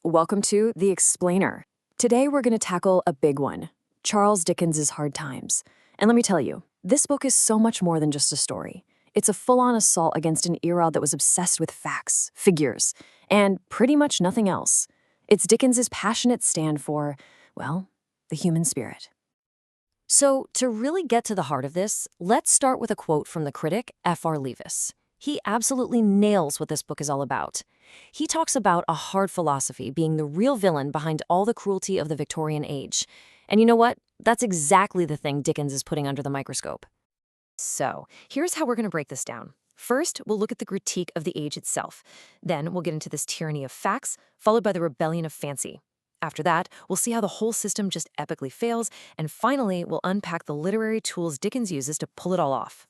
welcome to The Explainer. Today we're going to tackle a big one, Charles Dickens' Hard Times. And let me tell you, this book is so much more than just a story. It's a full-on assault against an era that was obsessed with facts, figures, and pretty much nothing else. It's Dickens' passionate stand for, well, the human spirit. So, to really get to the heart of this, let's start with a quote from the critic F.R. Leavis. He absolutely nails what this book is all about. He talks about a hard philosophy being the real villain behind all the cruelty of the Victorian age. And you know what? That's exactly the thing Dickens is putting under the microscope. So, here's how we're going to break this down. First, we'll look at the critique of the age itself. Then, we'll get into this tyranny of facts, followed by the rebellion of fancy. After that, we'll see how the whole system just epically fails, and finally, we'll unpack the literary tools Dickens uses to pull it all off.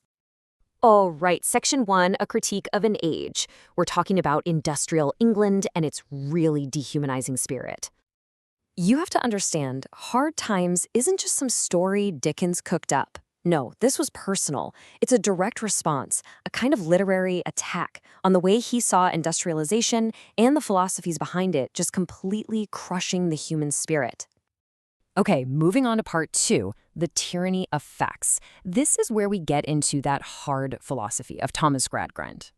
All right, Section 1, a critique of an age. We're talking about industrial England and its really dehumanizing spirit. You have to understand, Hard Times isn't just some story Dickens cooked up. No, this was personal. It's a direct response, a kind of literary attack on the way he saw industrialization and the philosophies behind it just completely crushing the human spirit. Okay, moving on to part 2, the tyranny of facts. This is where we get into that hard philosophy of Thomas Gradgrind.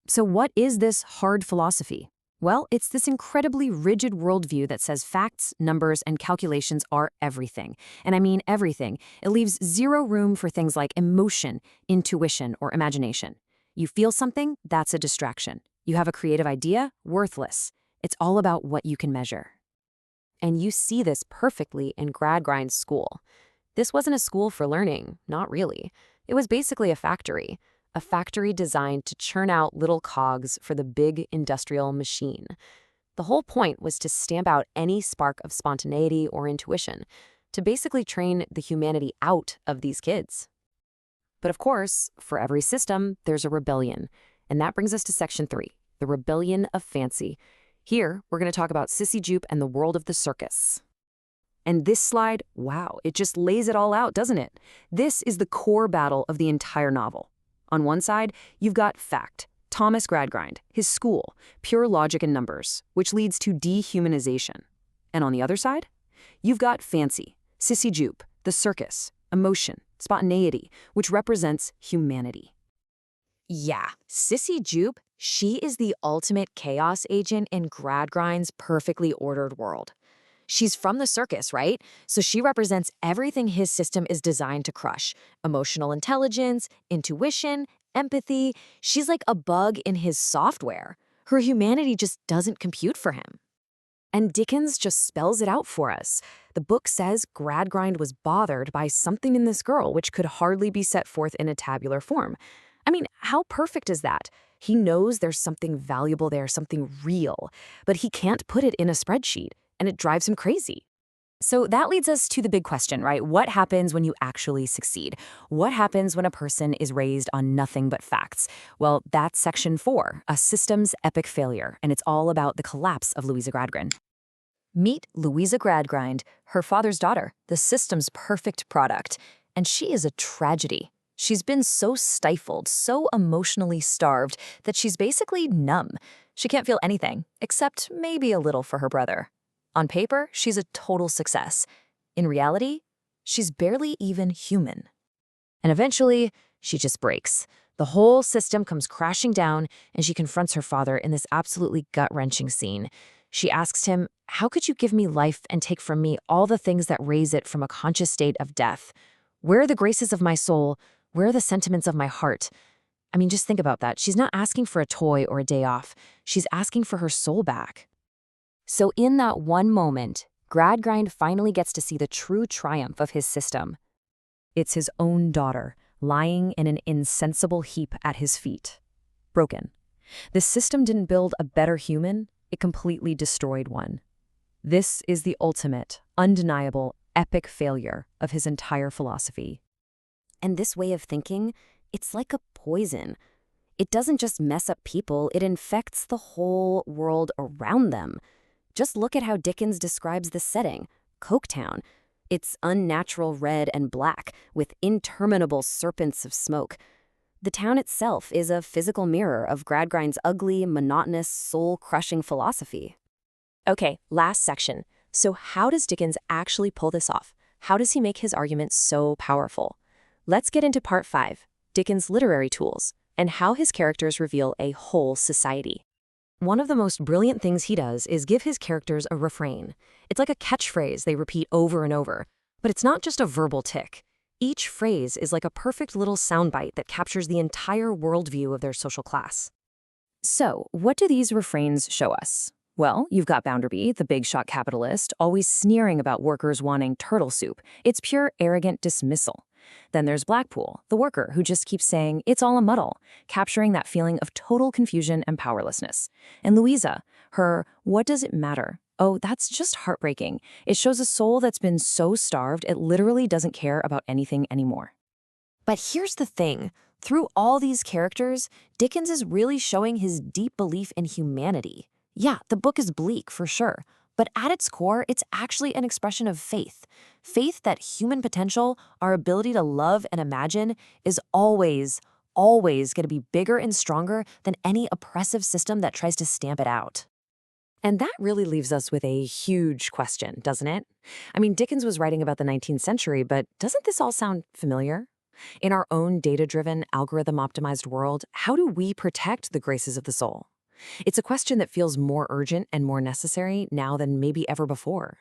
So what is this hard philosophy? Well, it's this incredibly rigid worldview that says facts, numbers, and calculations are everything. And I mean everything. It leaves zero room for things like emotion, intuition, or imagination. You feel something, that's a distraction. You have a creative idea, worthless. It's all about what you can measure. And you see this perfectly in Gradgrind's school. This wasn't a school for learning, not really. It was basically a factory designed to churn out little cogs for the big industrial machine. The whole point was to stamp out any spark of spontaneity or intuition, to basically train the humanity out of these kids. But of course, for every system, there's a rebellion. And that brings us to Section 3, the rebellion of fancy. Here, we're going to talk about Sissy Jupe and the world of the circus. And this slide, wow, it just lays it all out, doesn't it? This is the core battle of the entire novel. On one side, you've got fact, Thomas Gradgrind, his school, pure logic and numbers, which leads to dehumanization. And on the other side, you've got fancy, Sissy Jupe, the circus, emotion, spontaneity, which represents humanity. Yeah, Sissy Jupe, she is the ultimate chaos agent in Gradgrind's perfectly ordered world. She's from the circus, right? So she represents everything his system is designed to crush. Emotional intelligence, intuition, empathy. She's like a bug in his software. Her humanity just doesn't compute for him. And Dickens just spells it out for us. The book says Gradgrind was bothered by something in this girl which could hardly be set forth in a tabular form. I mean, how perfect is that? He knows there's something valuable there, something real, but he can't put it in a spreadsheet, and it drives him crazy. So that leads us to the big question, right? What happens when you actually succeed? What happens when a person is raised on nothing but facts? Well, that's Section 4, a system's epic failure, and it's all about the collapse of Louisa Gradgrind. Meet Louisa Gradgrind, her father's daughter, the system's perfect product, and she is a tragedy. She's been so stifled, so emotionally starved, that she's basically numb. She can't feel anything, except maybe a little for her brother. On paper, she's a total success. In reality, she's barely even human. And eventually, she just breaks. The whole system comes crashing down, and she confronts her father in this absolutely gut-wrenching scene. She asks him, "How could you give me life and take from me all the things that raise it from a conscious state of death? Where are the graces of my soul? Where are the sentiments of my heart?" I mean, just think about that. She's not asking for a toy or a day off. She's asking for her soul back. So in that one moment, Gradgrind finally gets to see the true triumph of his system. It's his own daughter, lying in an insensible heap at his feet. Broken. The system didn't build a better human, it completely destroyed one. This is the ultimate, undeniable, epic failure of his entire philosophy. And this way of thinking, it's like a poison. It doesn't just mess up people, it infects the whole world around them. Just look at how Dickens describes the setting, Coketown. It's unnatural red and black, with interminable serpents of smoke. The town itself is a physical mirror of Gradgrind's ugly, monotonous, soul-crushing philosophy. Okay, last section. So how does Dickens actually pull this off? How does he make his argument so powerful? Let's get into part 5, Dickens' literary tools, and how his characters reveal a whole society. One of the most brilliant things he does is give his characters a refrain. It's like a catchphrase they repeat over and over, but it's not just a verbal tick. Each phrase is like a perfect little soundbite that captures the entire worldview of their social class. So, what do these refrains show us? Well, you've got Bounderby, the big shot capitalist, always sneering about workers wanting turtle soup. It's pure arrogant dismissal. Then there's Blackpool, the worker who just keeps saying, it's all a muddle, capturing that feeling of total confusion and powerlessness. And Louisa, her, what does it matter? Oh, that's just heartbreaking. It shows a soul that's been so starved it literally doesn't care about anything anymore. But here's the thing. Through all these characters, Dickens is really showing his deep belief in humanity. Yeah, the book is bleak for sure, but at its core, it's actually an expression of faith. Faith that human potential, our ability to love and imagine, is always going to be bigger and stronger than any oppressive system that tries to stamp it out. And that really leaves us with a huge question, doesn't it? I mean, Dickens was writing about the 19th century, but doesn't this all sound familiar? In our own data-driven, algorithm-optimized world, how do we protect the graces of the soul? It's a question that feels more urgent and more necessary now than maybe ever before.